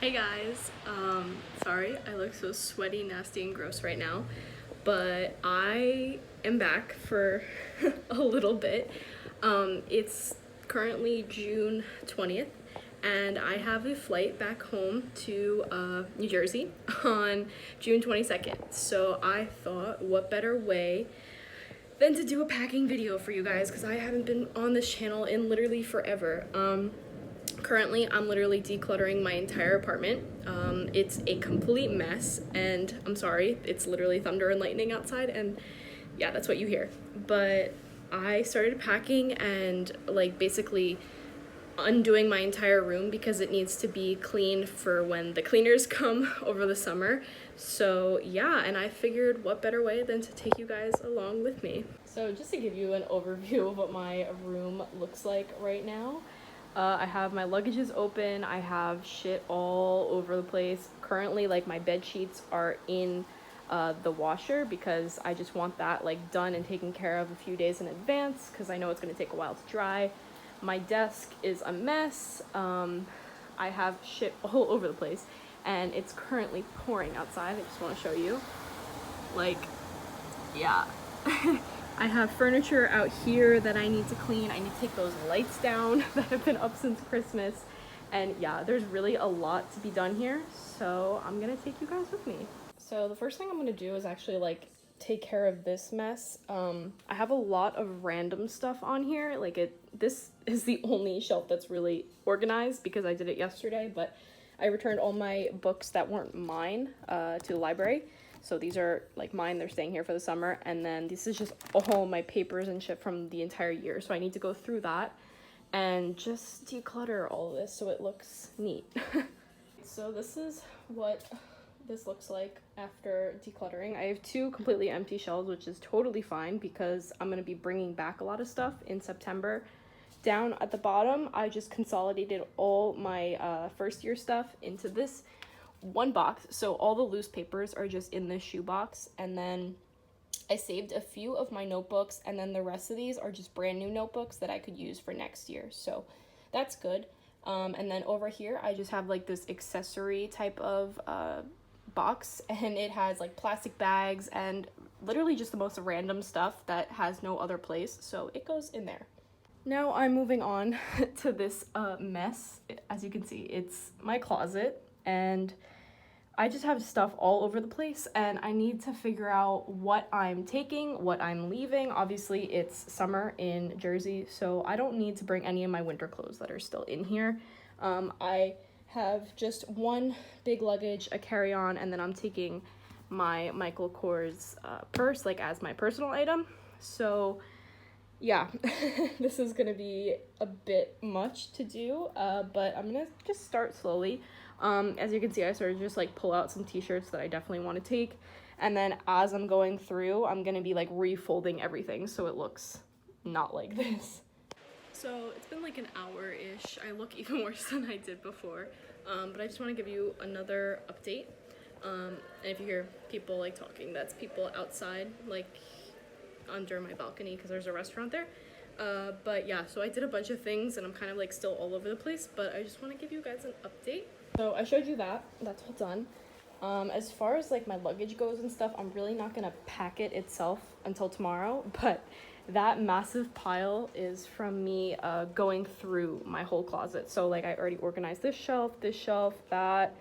Hey guys, sorry I look so sweaty, nasty, and gross right now, but I am back for a little bit. It's currently June 20th, and I have a flight back home to New Jersey on June 22nd. So I thought, what better way than to do a packing video for you guys, because I haven't been on this channel in literally forever. Currently, I'm literally decluttering my entire apartment. It's a complete mess, and I'm sorry, it's literally thunder and lightning outside, and yeah, that's what you hear. But I started packing and like basically undoing my entire room because it needs to be clean for when the cleaners come over the summer. So yeah, and I figured what better way than to take you guys along with me. So just to give you an overview of what my room looks like right now. I have my luggages open. I have shit all over the place. Currently, like, my bed sheets are in the washer because I just want that like done and taken care of a few days in advance because I know it's going to take a while to dry. My desk is a mess. I have shit all over the place, and it's currently pouring outside. I just want to show you. Like, yeah. I have furniture out here that I need to clean. I need to take those lights down that have been up since Christmas. And yeah, there's really a lot to be done here. So I'm gonna take you guys with me. So the first thing I'm gonna do is actually like take care of this mess. I have a lot of random stuff on here. This is the only shelf that's really organized because I did it yesterday, but I returned all my books that weren't mine to the library. So these are like mine, they're staying here for the summer. And then this is just all my papers and shit from the entire year. So I need to go through that and just declutter all of this so it looks neat. So this is what this looks like after decluttering. I have two completely empty shelves, which is totally fine because I'm gonna be bringing back a lot of stuff in September. Down at the bottom, I just consolidated all my first year stuff into this one box. So all the loose papers are just in this shoe box, and then I saved a few of my notebooks, and then the rest of these are just brand new notebooks that I could use for next year, so that's good. And then over here I just have like this accessory type of box, and it has like plastic bags and literally just the most random stuff that has no other place, so it goes in there. Now I'm moving on to this mess. As you can see, it's my closet, and I just have stuff all over the place, and I need to figure out what I'm taking, what I'm leaving. Obviously, it's summer in Jersey, so I don't need to bring any of my winter clothes that are still in here. I have just one big luggage, a carry-on, and then I'm taking my Michael Kors purse, like, as my personal item. So yeah, this is gonna be a bit much to do, but I'm gonna just start slowly. As you can see, I started to just like pull out some t-shirts that I definitely want to take, and then as I'm going through, I'm gonna be like refolding everything so it looks not like this. So it's been like an hour-ish. I look even worse than I did before, but I just want to give you another update. And if you hear people like talking, that's people outside, like under my balcony, because there's a restaurant there. But yeah, so I did a bunch of things, and I'm kind of like still all over the place, but I just want to give you guys an update. So I showed you that's all done. As far as like my luggage goes and stuff, I'm really not gonna pack it itself until tomorrow, but that massive pile is from me going through my whole closet. So like I already organized this shelf, that,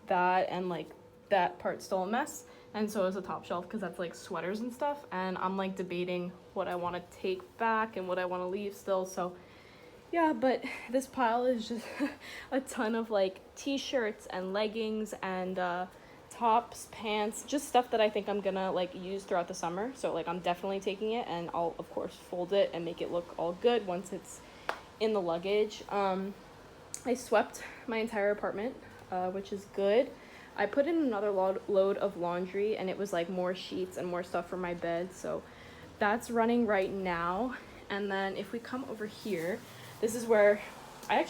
and like that part's still a mess, and so is the top shelf because that's like sweaters and stuff, and I'm like debating what I want to take back and what I want to leave still. So yeah, but this pile is just a ton of like t-shirts and leggings and tops, pants, just stuff that I think I'm gonna like use throughout the summer. So like I'm definitely taking it, and I'll of course fold it and make it look all good once it's in the luggage. I swept my entire apartment, which is good. I put in another load of laundry, and it was like more sheets and more stuff for my bed, so that's running right now. And then if we come over here, this is where I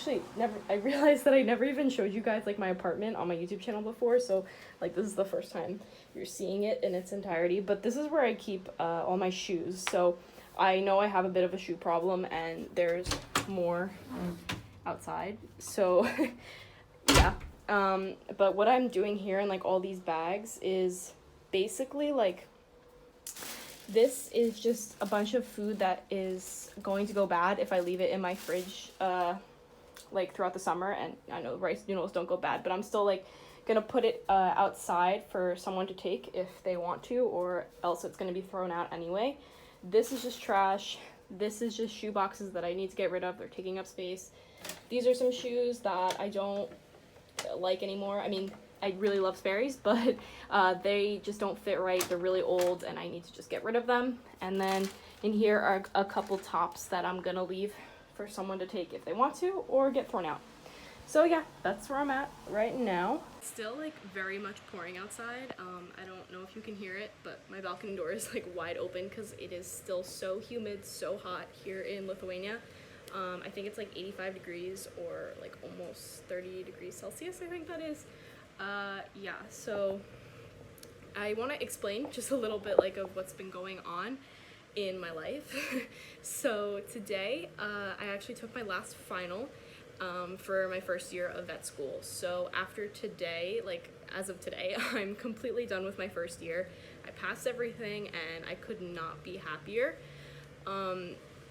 realized that I never even showed you guys like my apartment on my YouTube channel before, so like this is the first time you're seeing it in its entirety. But this is where I keep all my shoes. So I know I have a bit of a shoe problem, and there's more outside, so yeah, But what I'm doing here in like all these bags is basically like, this is just a bunch of food that is going to go bad if I leave it in my fridge like throughout the summer. And I know rice noodles don't go bad, but I'm still like gonna put it outside for someone to take if they want to, or else it's gonna be thrown out anyway. This is just trash. This is just shoe boxes that I need to get rid of. They're taking up space. These are some shoes that I don't like anymore. I mean, I really love Sperry's, but they just don't fit right. They're really old and I need to just get rid of them. And then in here are a couple tops that I'm gonna leave for someone to take if they want to, or get thrown out. So yeah, that's where I'm at right now. Still like very much pouring outside. I don't know if you can hear it, but my balcony door is like wide open because it is still so humid, so hot here in Lithuania. I think it's like 85 degrees or like almost 30 degrees Celsius, I think that is. Yeah, so I want to explain just a little bit like of what's been going on in my life. So today, I actually took my last final for my first year of vet school. So after today, like as of today, I'm completely done with my first year. I passed everything and I could not be happier.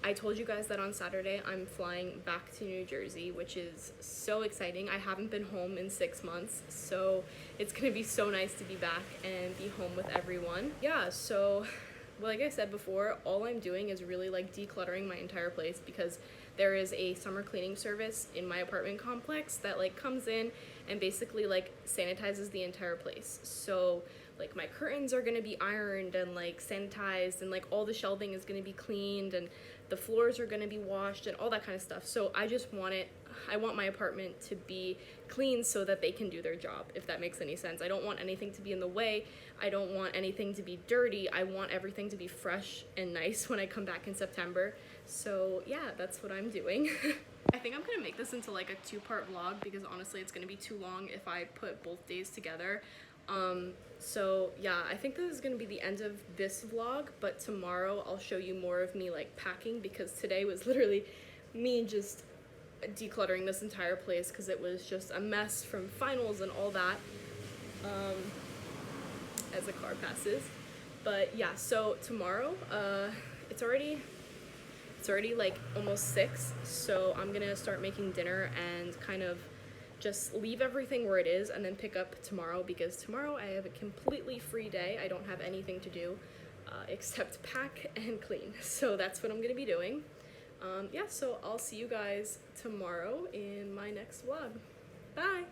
I told you guys that on Saturday I'm flying back to New Jersey, which is so exciting. I haven't been home in 6 months, so it's gonna be so nice to be back and be home with everyone. Yeah, so like I said before, all I'm doing is really like decluttering my entire place, because there is a summer cleaning service in my apartment complex that like comes in and basically like sanitizes the entire place. So like my curtains are gonna be ironed and like sanitized, and like all the shelving is gonna be cleaned, and the floors are gonna be washed and all that kind of stuff. So I want my apartment to be clean so that they can do their job, if that makes any sense. I don't want anything to be in the way. I don't want anything to be dirty. I want everything to be fresh and nice when I come back in September. So yeah, that's what I'm doing. I think I'm gonna make this into like a 2-part vlog, because honestly it's gonna be too long if I put both days together. So yeah, I think this is gonna be the end of this vlog, but tomorrow I'll show you more of me like packing, because today was literally me just decluttering this entire place because it was just a mess from finals and all that, as the car passes. But yeah, so tomorrow, it's already like almost 6, so I'm gonna start making dinner and kind of just leave everything where it is and then pick up tomorrow, because tomorrow I have a completely free day. I don't have anything to do except pack and clean. So that's what I'm gonna be doing. Yeah, so I'll see you guys tomorrow in my next vlog. Bye!